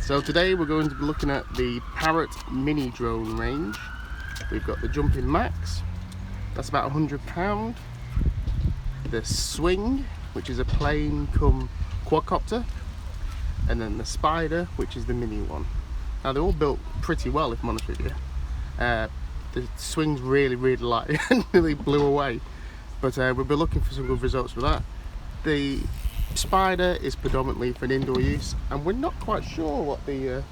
So today we're going to be looking at the Parrot mini drone range. We've got the Jumping Max, that's about £100. The Swing, which is a plane come quadcopter, and then the Spider, which is the mini one. Now they're all built pretty well, if I'm honest with you. The Swing's really light and nearly blew away, but we'll be looking for some good results with that. The Spider is predominantly for an indoor use, and we're not quite sure what the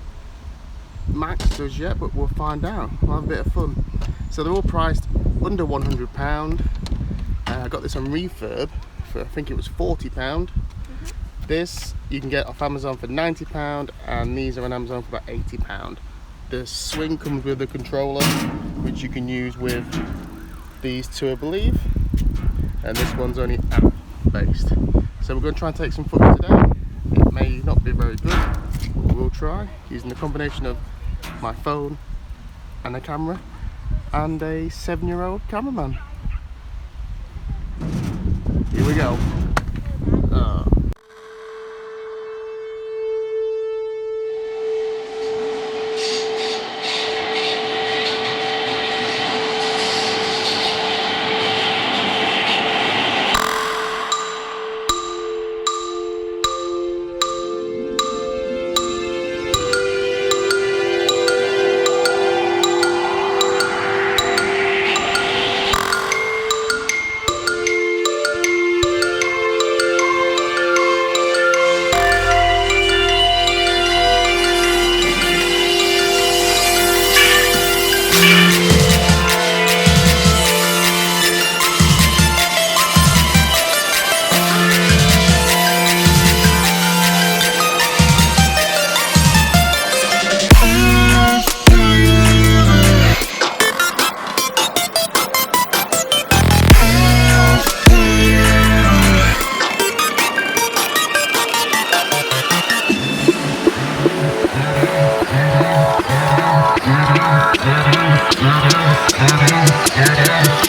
Max does yet, but we'll find out. We'll have a bit of fun. So they're all priced under £100. I got this on refurb for, I think it was £40. This you can get off Amazon for £90, and these are on Amazon for about £80. The Swing comes with a controller, which you can use with these two, I believe, and this one's only app based. So we're going to try and take some footage today. It may not be very good, but we'll try, using the combination of my phone and a camera and a 7-year-old cameraman. Here we go.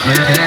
Yeah.